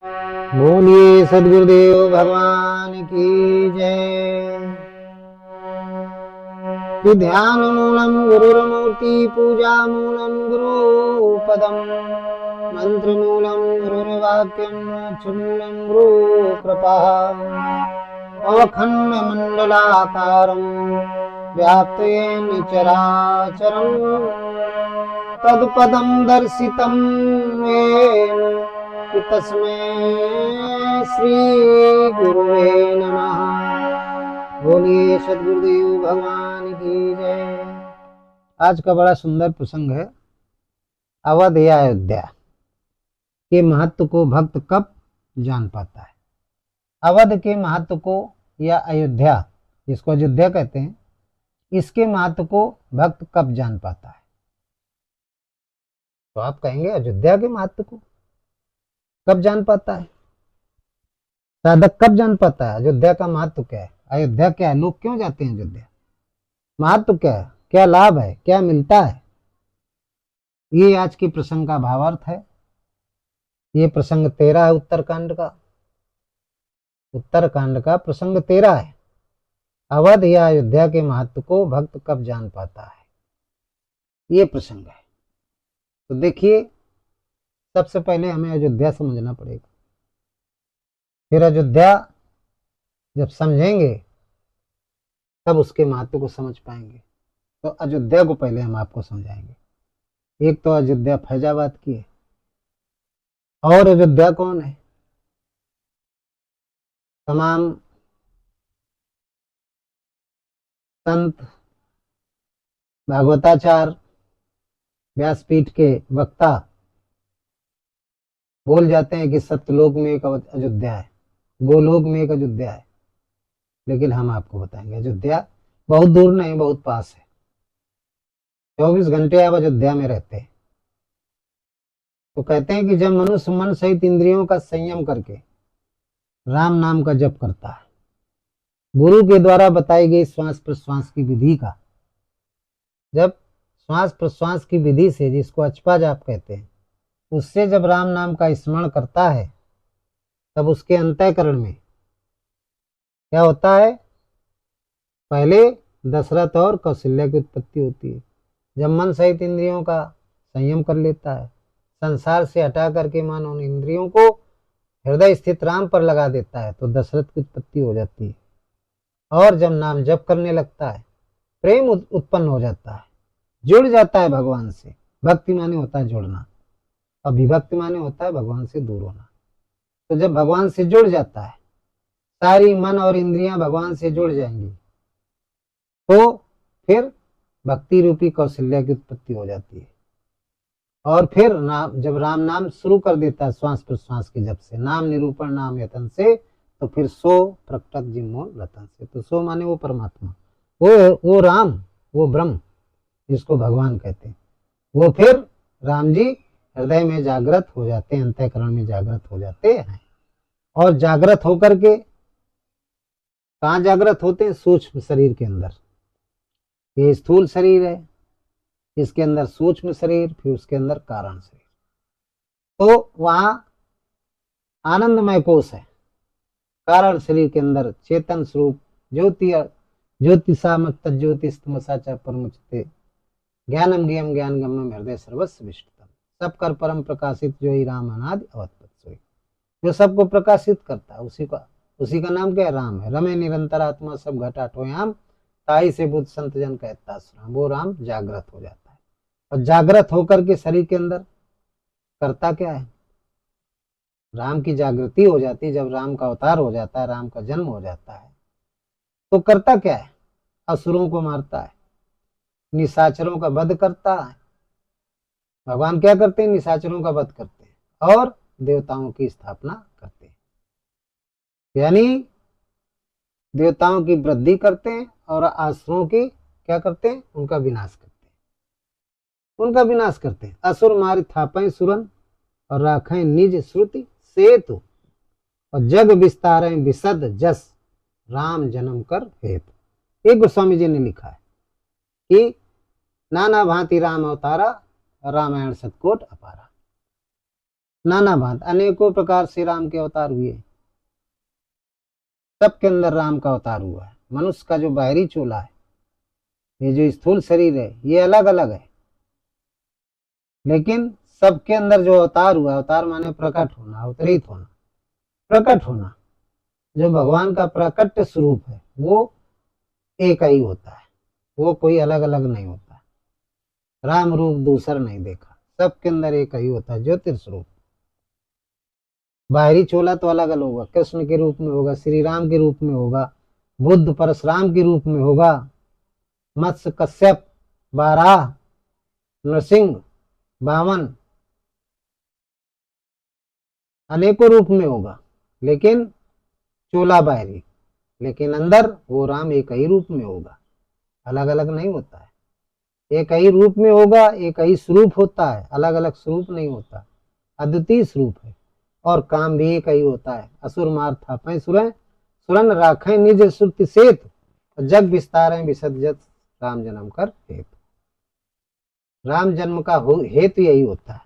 बोलिए सदगुरुदेव भगवान की जय। कि ध्यान मूलम गुरुर्मूर्ति पूजा मूलम गुरु पदम मंत्र मूलम गुरुर्वाक्यम मोक्ष मूलम गुरु कृपा अवखंड मंडलाकारं व्याप्तेन चराचरं तत्पदं दर्शितं येन कि तस्मै श्री गुरुवे नमः। बोलिए सदगुरुदेव भगवान की जय। आज का बड़ा सुंदर प्रसंग है अवध या अयोध्या के महत्व को भक्त कब जान पाता है। अवध के महत्व को या अयोध्या, जिसको अयोध्या कहते हैं, इसके महत्व को भक्त कब जान पाता है। तो आप कहेंगे अयोध्या के महत्व को कब जान पाता है, साधक कब जान पाता है अयोध्या का महत्व क्या है, अयोध्या क्या है, लोग क्यों जाते हैं अयोध्या, महत्व क्या है, क्या लाभ है, क्या मिलता है। ये आज की प्रसंग का भावार्थ है। ये प्रसंग 13 है उत्तरकांड का प्रसंग 13 है। अवध या अयोध्या के महत्व को भक्त कब जान पाता है, ये प्रसंग है। तो देखिए, सबसे पहले हमें अयोध्या समझना पड़ेगा, फिर अयोध्या जब समझेंगे तब उसके महत्व को समझ पाएंगे। तो अयोध्या को पहले हम आपको समझाएंगे। एक तो अयोध्या फैजाबाद की है, और अयोध्या कौन है। तमाम संत, भागवताचार्य, व्यासपीठ के वक्ता बोल जाते हैं कि सत्यलोक में एक अयोध्या है, गोलोक में एक अयोध्या है। लेकिन हम आपको बताएंगे अयोध्या बहुत दूर नहीं, बहुत पास है। 24 घंटे आप अयोध्या में रहते हैं। तो कहते हैं कि जब मनुष्य मन सहित इंद्रियों का संयम करके राम नाम का जप करता है, गुरु के द्वारा बताई गई श्वास प्रश्वास की विधि का, जब श्वास प्रश्वास की विधि से, जिसको अचपा जाप कहते हैं, उससे जब राम नाम का स्मरण करता है, तब उसके अंतःकरण में क्या होता है। पहले दशरथ और कौशल्या की उत्पत्ति होती है। जब मन सहित इंद्रियों का संयम कर लेता है, संसार से हटा करके मन उन इंद्रियों को हृदय स्थित राम पर लगा देता है, तो दशरथ की उत्पत्ति हो जाती है। और जब नाम जप करने लगता है, प्रेम उत्पन्न हो जाता है, जुड़ जाता है भगवान से। भक्ति माने होता है जुड़ना, और विभक्ति माने होता है भगवान से दूर होना। तो जब भगवान से जुड़ जाता है, सारी मन और इंद्रियां भगवान से जुड़ जाएंगी, तो फिर भक्ति रूपी कौशल्या की उत्पत्ति हो जाती है। और फिर नाम, जब राम नाम शुरू कर देता है श्वास प्रश्वास के जब से, नाम निरूपण नाम यतन से, तो फिर सो प्रकटक जिम्मोल रतन से। तो सो माने वो परमात्मा, वो राम, वो ब्रह्म, जिसको भगवान कहते हैं, वो फिर राम जी हृदय में जागृत हो जाते हैं, अंतःकरण में जागृत हो जाते हैं। और जागृत होकर के कहाँ जागृत होते हैं, सूक्ष्म शरीर के अंदर। ये स्थूल शरीर है, इसके अंदर सूक्ष्म शरीर, फिर उसके अंदर कारण शरीर। तो वहां आनंदमय कोश है। कारण शरीर के अंदर चेतन स्वरूप ज्योतिषामक ज्योतिषमसा च परमुचते ज्ञानम ज्ञम ज्ञान गम्यम हृदय सर्वस्व विष्टतम। सब कर परम प्रकाशित जो ही राम अनादि अवतपत सोई। जो सबको प्रकाशित करता है, उसी का नाम क्या है, राम है। रमे निरंतर आत्मा सब घटा ठोयाम ताई से बुद्ध संत जन कहता राम। वो राम जागृत हो जाता है, और जागृत होकर के शरीर के अंदर करता क्या है, राम की जागृति हो जाती है। जब राम का अवतार हो जाता है, राम का जन्म हो जाता है, तो करता क्या है, असुरों को मारता है, निशाचरों का वध करता है। भगवान क्या करते हैं, निशाचरों का वध करते हैं और देवताओं की स्थापना करते हैं। यानी देवताओं की वृद्धि करते हैं और असुरों की क्या करते हैं, उनका विनाश करते हैं। असुर मारि थापै सुरन और राखें निज श्रुति सेतु, और जग विस्तारें विशद जस राम जन्म कर हेतु। एक गोस्वामी जी ने लिखा है कि नाना भांति राम अवतारा, रामायण सतकोट अपारा। नाना भांत अनेकों प्रकार से राम के अवतार हुए, सबके अंदर राम का अवतार हुआ है। मनुष्य का जो बाहरी चोला है, ये जो स्थूल शरीर है, ये अलग अलग है, लेकिन सबके अंदर जो अवतार हुआ, अवतार माने प्रकट होना, अवतरित होना, प्रकट होना, जो भगवान का प्रकट स्वरूप है वो एक ही होता है, वो कोई अलग अलग नहीं होता। राम रूप दूसरा नहीं देखा, सबके अंदर एक ही होता है, ज्योतिर्स्वरूप। बाहरी चोला तो अलग अलग होगा, कृष्ण के रूप में होगा, श्री राम के रूप में होगा, बुद्ध परशुराम के रूप में होगा, मत्स्य कश्यप बाराह नरसिंह वामन अनेकों रूप में होगा, लेकिन चोला बाहरी, लेकिन अंदर वो राम एक ही रूप में होगा, अलग अलग नहीं होता है। एक ही रूप में होगा, एक ही स्वरूप होता है, अलग अलग स्वरूप नहीं होता, अद्वितीय स्वरूप है। और काम भी एक ही होता है। असुर मार थापै सुरन राखें निज सुरति सेत, जग विस्तारें विसर्जत राम जन्म कर हेतु। राम जन्म का हेतु यही होता है।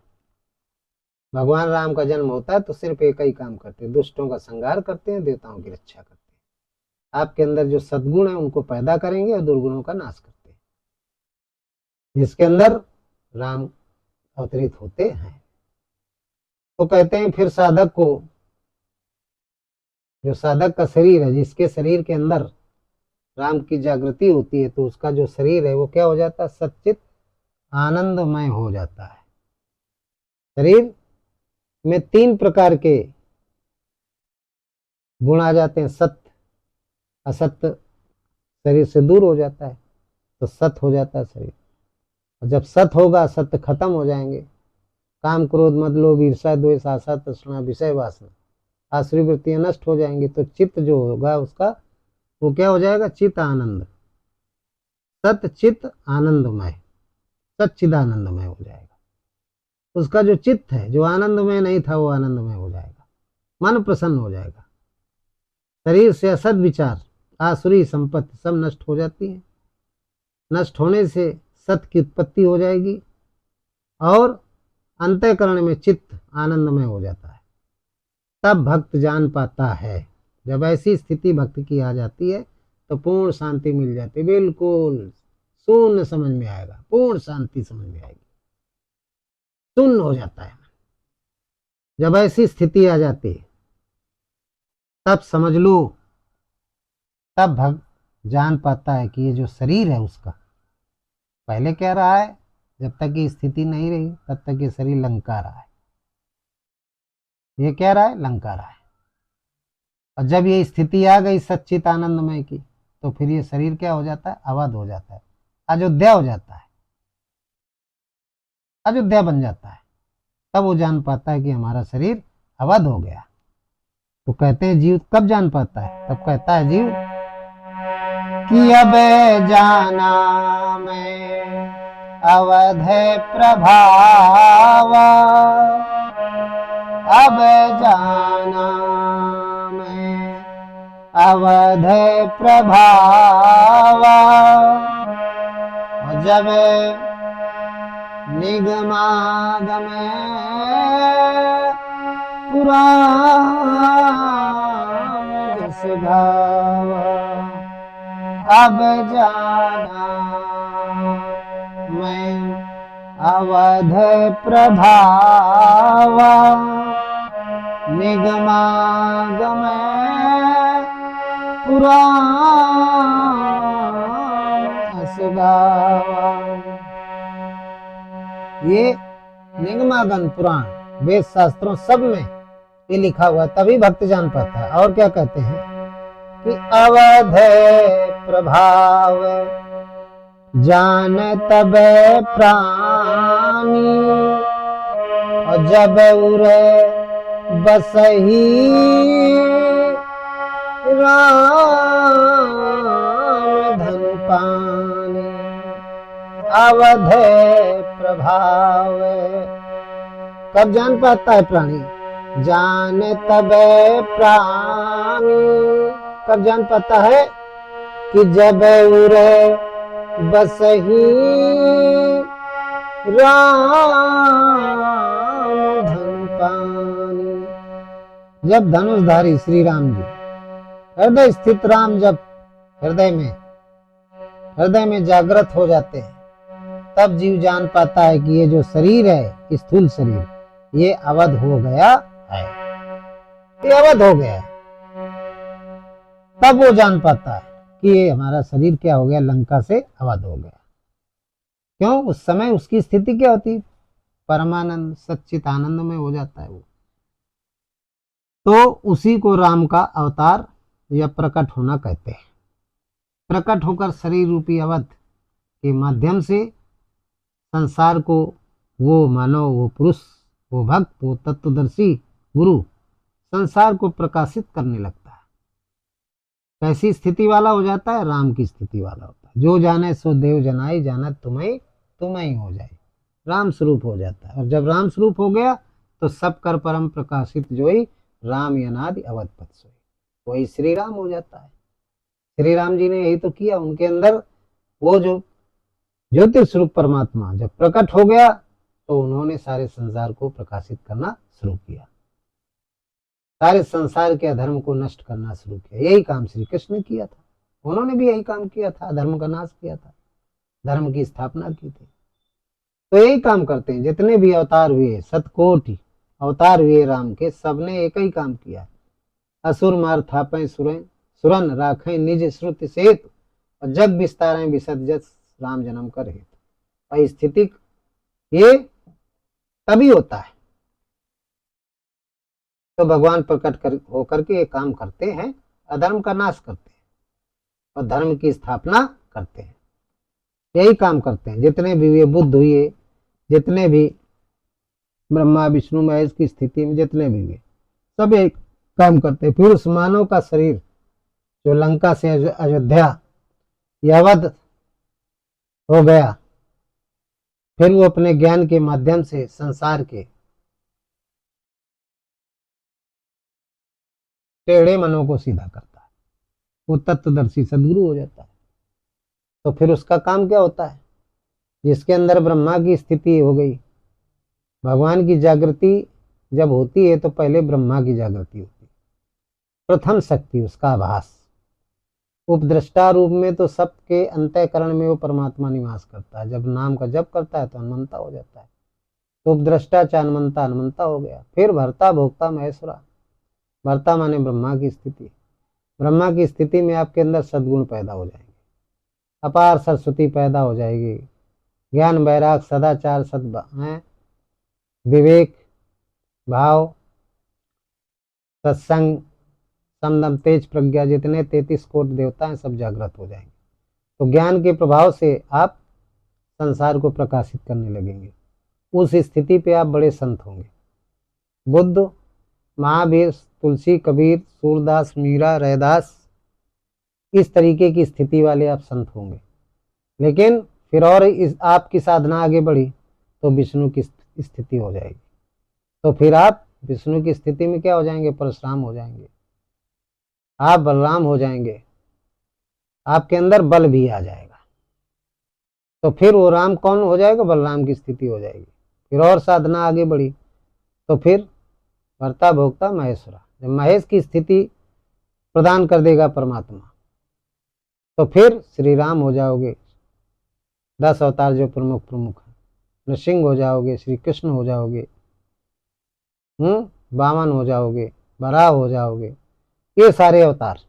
भगवान राम का जन्म होता है तो सिर्फ एक ही काम करते हैं, दुष्टों का संहार करते हैं, देवताओं की रक्षा करते हैं। आपके अंदर जो सद्गुण है उनको पैदा करेंगे और दुर्गुणों का नाश करते हैं, जिसके अंदर राम अवतरित होते हैं। तो कहते हैं फिर साधक को, जो साधक का शरीर है, जिसके शरीर के अंदर राम की जागृति होती है, तो उसका जो शरीर है वो क्या हो जाता है, सच्चित आनंदमय हो जाता है। शरीर में 3 प्रकार के गुण आ जाते हैं, सत्य असत्य शरीर से दूर हो जाता है तो सत हो जाता है शरीर। और जब सत होगा, सत्य खत्म हो जाएंगे, काम क्रोध मद लोभ ईर्षा द्वेष आशा तृष्णा विषय वासना आसुरी वृत्तियां नष्ट हो जाएंगी, तो चित्त जो होगा उसका वो क्या हो जाएगा, चित्त आनंद, सत चित्त आनंदमय, सच्चिदानंदमय हो जाएगा। उसका जो चित्त है, जो आनंदमय नहीं था, वो आनंदमय हो जाएगा, मन प्रसन्न हो जाएगा। शरीर से असद विचार आसुरी संपत्ति सब नष्ट हो जाती है, नष्ट होने से सत की उत्पत्ति हो जाएगी और अंतःकरण में चित्त आनंदमय हो जाता है। तब भक्त जान पाता है, जब ऐसी स्थिति भक्त की आ जाती है तो पूर्ण शांति मिल जाती है, बिल्कुल शून्य समझ में आएगा, पूर्ण शांति समझ में आएगी, शून्य हो जाता है। जब ऐसी स्थिति आ जाती है तब समझ लो, तब भक्त जान पाता है कि ये जो शरीर है उसका, पहले कह रहा है जब तक ये स्थिति नहीं रही तब तक ये शरीर लंका रहा है, ये कह रहा है लंका रहा है। और जब ये स्थिति आ गई सच्चित आनंदमय की, तो फिर ये शरीर क्या हो जाता है, अवध हो जाता है, अयोध्या हो जाता है, अयोध्या बन जाता है। तब वो जान पाता है कि हमारा शरीर अवध हो गया। तो कहते हैं जीव कब जान पाता है, तब कहता है जीव कि अब जाना मैं अवध प्रभाव, अब जाना मैं अवध प्रभाव। और जब निगमागम पुराण सुधाव, अब जाना मैं अवध प्रभाव, निगमागम पुराण सुधावा। ये निगमागम पुराण वेद शास्त्रों सब में ये लिखा हुआ, तभी भक्त जान पाता है। और क्या कहते हैं कि अवध प्रभाव जान तब प्राणी, और जब उरे बसही राम धन पानी। अवध प्रभाव कब जान पाता है प्राणी, जान तब प्राणी, कब जान पाता है कि जब उरे बसही राम धन पानी। जब धनुषधारी श्री राम जी, हृदय स्थित राम जब हृदय में जागृत हो जाते हैं, तब जीव जान पाता है कि ये जो शरीर है, स्थूल शरीर, ये अवध हो गया है, ये अवध हो गया है। तब वो जान पाता है कि ये हमारा शरीर क्या हो गया, लंका से अवध हो गया। क्यों? उस समय उसकी स्थिति क्या होती, परमानंद सच्चित आनंद में हो जाता है वो। तो उसी को राम का अवतार या प्रकट होना कहते हैं। प्रकट होकर शरीर रूपी अवध के माध्यम से संसार को वो मानव, वो पुरुष, वो भक्त, वो तत्वदर्शी गुरु संसार को प्रकाशित करने लगता है। कैसी स्थिति वाला हो जाता है? राम की स्थिति वाला होता है। जो जाने सो देव जनाई, जाना तुम्हें तुम्हें हो जाए, राम स्वरूप हो जाता है। और जब राम स्वरूप हो गया तो सब कर परम प्रकाशित जोई, राम यनादि अवधपत सोई, वही श्री राम हो जाता है। श्री राम जी ने यही तो किया। उनके अंदर वो जो ज्योतिर्स्वरूप परमात्मा जब प्रकट हो गया तो उन्होंने सारे संसार को प्रकाशित करना शुरू किया, सारे संसार के अधर्म को नष्ट करना शुरू किया। यही काम श्री कृष्ण ने किया था। उन्होंने भी यही काम किया था, धर्म का नाश किया था, धर्म की स्थापना की थी। तो यही काम करते हैं जितने भी अवतार हुए, शतकोटि अवतार हुए राम के, सबने एक ही काम किया। असुर मार थापे सुरन राखें निज श्रुति सेतु, और जग विस्तारें विशद जस राम जन्म कर हेतु। और स्थिति ये तभी होता है तो भगवान प्रकट होकर के ये काम करते हैं, अधर्म का नाश करते हैं और धर्म की स्थापना करते हैं। यही काम करते हैं जितने भी वे बुद्ध हुए, जितने भी ब्रह्मा विष्णु महेश की स्थिति में जितने भी हुए, सब यही काम करते हैं। फिर उस मानव का शरीर जो लंका से अयोध्या अवध हो गया, फिर वो अपने ज्ञान के माध्यम से संसार के टेढ़े मनों को सीधा करता है, वो तत्वदर्शी सदगुरु हो जाता है। तो फिर उसका काम क्या होता है? जिसके अंदर ब्रह्मा की स्थिति हो गई, भगवान की जागृति जब होती है तो पहले ब्रह्मा की जागृति होती है, प्रथम शक्ति, उसका आभास। उपद्रष्टा रूप में तो सबके अंतःकरण में वो परमात्मा निवास करता है। जब नाम का जप करता है तो हनुमंता हो जाता है। तो उपद्रष्टा चानमंता हनुमंता हो गया। फिर भर्ता भोक्ता महेश्वरा। भर्ता माने ब्रह्मा की स्थिति। ब्रह्मा की स्थिति में आपके अंदर सद्गुण पैदा हो जाएंगे, अपार सरस्वती पैदा हो जाएगी, ज्ञान वैराग सदाचार सद् विवेक भाव सत्संग समदम तेज प्रज्ञा, जितने 33 कोटि देवता हैं सब जागृत हो जाएंगे। तो ज्ञान के प्रभाव से आप संसार को प्रकाशित करने लगेंगे। उस स्थिति पे आप बड़े संत होंगे। बुद्ध, महावीर, तुलसी, कबीर, सूरदास, मीरा, रैदास, इस तरीके की स्थिति वाले आप संत होंगे। लेकिन फिर और आपकी साधना आगे बढ़ी तो विष्णु की स्थिति हो जाएगी। तो फिर आप विष्णु की स्थिति में क्या हो जाएंगे? परशुराम हो जाएंगे, आप बलराम हो जाएंगे, आपके अंदर बल भी आ जाएगा। तो फिर वो राम कौन हो जाएगा? बलराम की स्थिति हो जाएगी। फिर और साधना आगे बढ़ी तो फिर भर्ता भोक्ता महेश्वरा, जब महेश की स्थिति प्रदान कर देगा परमात्मा तो फिर श्री राम हो जाओगे। 10 अवतार जो प्रमुख प्रमुख है, नृसिंह हो जाओगे, श्री कृष्ण हो जाओगे, वामन हो जाओगे, वराह हो जाओगे। ये सारे अवतार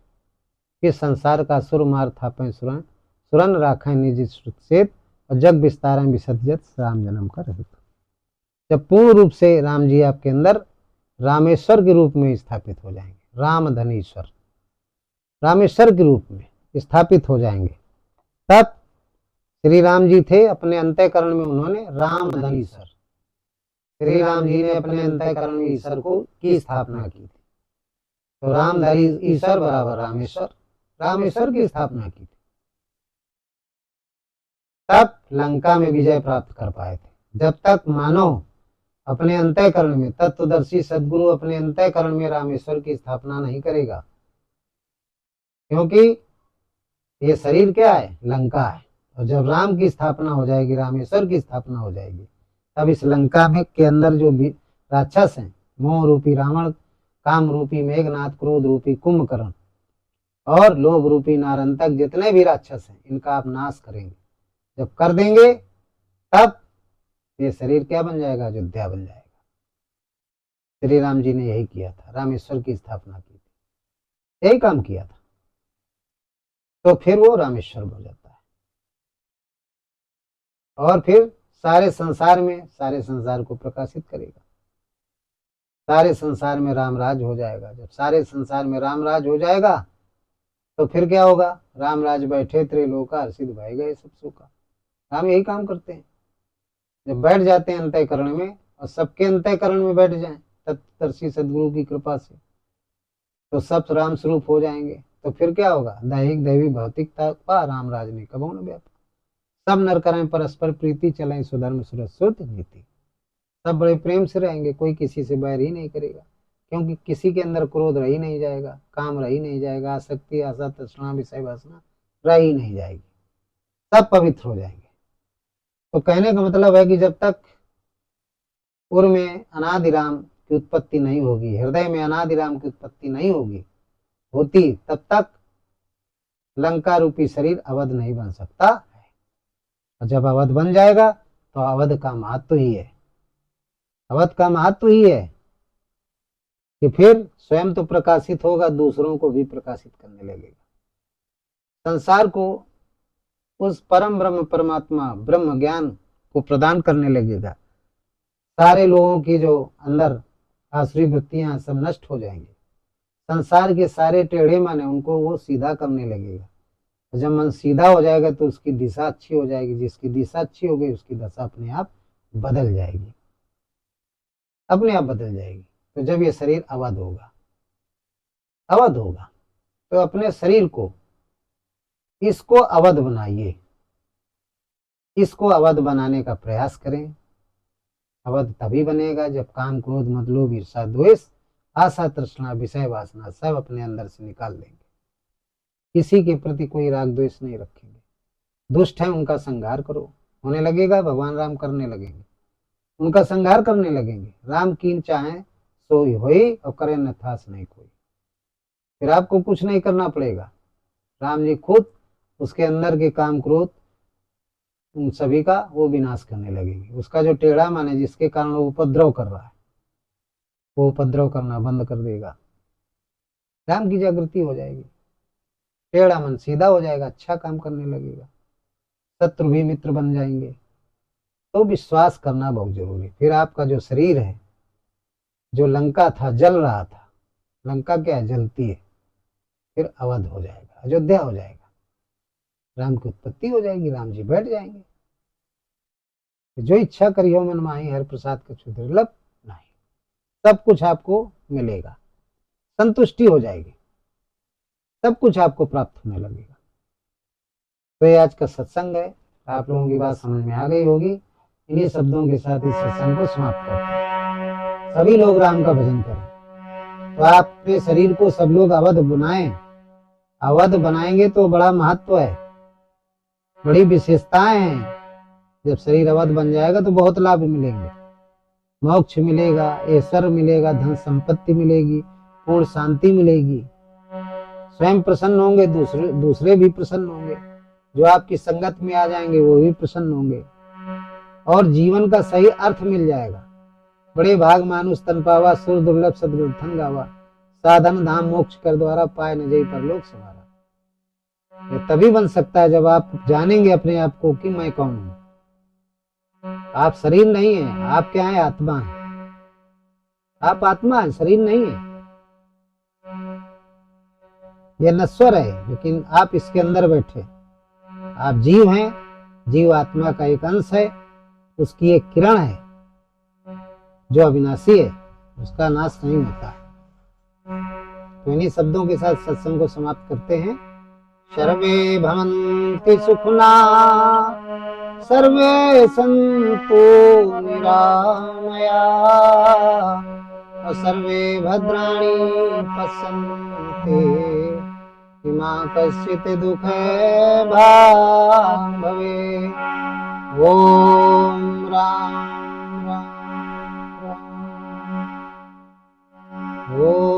इस संसार का सुर मार थापें सुरन राखें निज श्रुत और जग विस्तारें विसर्जत राम जन्म कर हेतु। जब पूर्ण रूप से राम जी आपके अंदर रामेश्वर के रूप में स्थापित हो जाएंगे, राम धनीश्वर, रामेश्वर के रूप में स्थापित हो जाएंगे, तब श्री राम जी थे अपने अंतःकरण में, उन्होंने राम धनीश्वर, श्री राम जी ने अपने अंतःकरण में ईश्वर को की स्थापना की थी। तो राम धनी ईश्वर बराबर रामेश्वर, रामेश्वर की स्थापना की थी, तब लंका में विजय प्राप्त कर पाए थे। जब तक मानव अपने अंतःकरण में, तत्वदर्शी सदगुरु अपने अंतःकरण में रामेश्वर की स्थापना नहीं करेगा, क्योंकि ये शरीर क्या है? लंका है। और जब राम की स्थापना हो जाएगी, रामेश्वर की स्थापना हो जाएगी, तब इस लंका में के अंदर जो भी राक्षस हैं, मोह रूपी रावण काम रूपी मेघनाथ, क्रोध रूपी कुंभकर्ण और लोभ रूपी नारंतक जितने भी राक्षस हैं इनका आप नाश करेंगे। जब कर देंगे तब ये शरीर क्या बन जाएगा? अयोध्या बन जाएगा। श्री राम जी ने यही किया था, रामेश्वर की स्थापना की थी, यही काम किया था। तो फिर वो रामेश्वर हो जाता है और फिर सारे संसार को प्रकाशित करेगा। सारे संसार में रामराज हो जाएगा। जब सारे संसार में रामराज हो जाएगा तो फिर क्या होगा? रामराज बैठे त्रिलोका हर्षित भाई गए सब सुखा। राम यही काम करते हैं। जब बैठ जाते हैं अंतःकरण में और सबके अंतःकरण में बैठ जाएं तत्दर्शी सदगुरु की कृपा से तो सब राम स्वरूप हो जाएंगे। तो फिर क्या होगा? दैहिक दैवी भौतिकता पा रामराज ने कबो न व्यापा। सब नर करें परस्पर प्रीति, चलें सुधर्म सुरश्रुत नीति। सब बड़े प्रेम से रहेंगे, कोई किसी से बैर ही नहीं करेगा, क्योंकि किसी के अंदर क्रोध रह ही नहीं जाएगा, काम रह ही नहीं जाएगा, आसक्ति आशा तृष्णा विषय वासना रह ही नहीं जाएगी, सब पवित्र हो जाएंगे। तो कहने का मतलब है कि जब तक उर में अनादि राम की उत्पत्ति नहीं होगी, हृदय में अनादि राम की उत्पत्ति नहीं होती, तब तक लंका रूपी शरीर अवध नहीं बन सकता है। और जब अवध बन जाएगा तो अवध का महत्व ही है, अवध का महत्व ही है कि फिर स्वयं तो प्रकाशित होगा, दूसरों को भी प्रकाशित करने लगेगा। संसार को उस परम ब्रह्म परमात्मा ब्रह्म ज्ञान को प्रदान करने लगेगा। सारे लोगों की जो अंदर आसुरी वृत्तियां सब नष्ट हो जाएंगी। संसार के सारे टेढ़े मन है उनको वो सीधा करने लगेगा। जब मन सीधा हो जाएगा तो उसकी दिशा अच्छी हो जाएगी। जिसकी दिशा अच्छी हो गई उसकी दशा अपने आप बदल जाएगी, अपने आप बदल जाएगी। तो जब ये शरीर अवध होगा तो अपने शरीर को इसको अवध बनाइए, इसको अवध बनाने का प्रयास करें। अवध तभी बनेगा जब काम क्रोध मद लोभ ईर्षा द्वेष आशा तृष्णा विषय वासना सब अपने अंदर से निकाल देंगे। किसी के प्रति कोई राग द्वेष नहीं रखेंगे। दुष्ट है उनका संहार करो, होने लगेगा भगवान राम करने लगेंगे, उनका संहार करने लगेंगे। राम कीन चाहे सोई होई और करे न थास नहीं कोई। फिर आपको कुछ नहीं करना पड़ेगा, राम जी खुद उसके अंदर के काम क्रोध उन सभी का वो विनाश करने लगेंगे। उसका जो टेढ़ा मन है जिसके कारण वो उपद्रव कर रहा है वो उपद्रव करना बंद कर देगा। राम की जागृति हो जाएगी, टेढ़ा मन सीधा हो जाएगा, अच्छा काम करने लगेगा, शत्रु भी मित्र बन जाएंगे। तो विश्वास करना बहुत जरूरी। फिर आपका जो शरीर है, जो लंका था जल रहा था, लंका क्या है? जलती है, फिर अवध हो जाएगा, अयोध्या हो जाएगा, राम की उत्पत्ति हो जाएगी, राम जी बैठ जाएंगे। जो इच्छा करियो मन माही, हर प्रसाद का क्षुद्र दुर्लभ नहीं। सब कुछ आपको मिलेगा, संतुष्टि हो जाएगी, सब कुछ आपको प्राप्त होने लगेगा। तो ये आज का सत्संग है, आप लोगों की बात समझ में आ गई होगी। इन्हीं शब्दों के साथ इस सत्संग को समाप्त करते हैं। सभी लोग राम का भजन करें। तो आप अपने शरीर को सब लोग अवध बनाएं। अवध बनाएंगे तो बड़ा महत्व है, बड़ी विशेषताएं हैं। जब शरीर अवध बन जाएगा तो बहुत लाभ मिलेंगे, मोक्ष मिलेगा, ऐश्वर्य मिलेगा, धन संपत्ति मिलेगी, पूर्ण शांति मिलेगी। स्वयं प्रसन्न होंगे, दूसरे भी प्रसन्न होंगे। जो आपकी संगत में आ जाएंगे वो भी प्रसन्न होंगे और जीवन का सही अर्थ मिल जाएगा। बड़े भाग मानुष तन पावा, सुर दुर्लभ सदगुरु धन गावा, साधन धाम मोक्ष कर द्वारा, पाए न जई परलोक सवारा। ये तभी बन सकता है जब आप जानेंगे अपने आप को कि मैं कौन हूं। आप शरीर नहीं है, आप क्या है? आत्मा है। आप आत्मा है, शरीर नहीं है। यह नश्वर है लेकिन आप इसके अंदर बैठे। आप जीव हैं, जीव आत्मा का एक अंश है, उसकी एक किरण है जो अविनाशी है, उसका नाश नहीं होता। तो इन्हीं शब्दों के साथ सत्संग को समाप्त करते हैं। सर्वे भवन्ति सुखिना, सर्वे सन्तु निरामया, सर्वे भद्राणि पश्यन्ति मा कश्चित् दुःखे भाग् भवेत्। ओम राम राम राम। ओम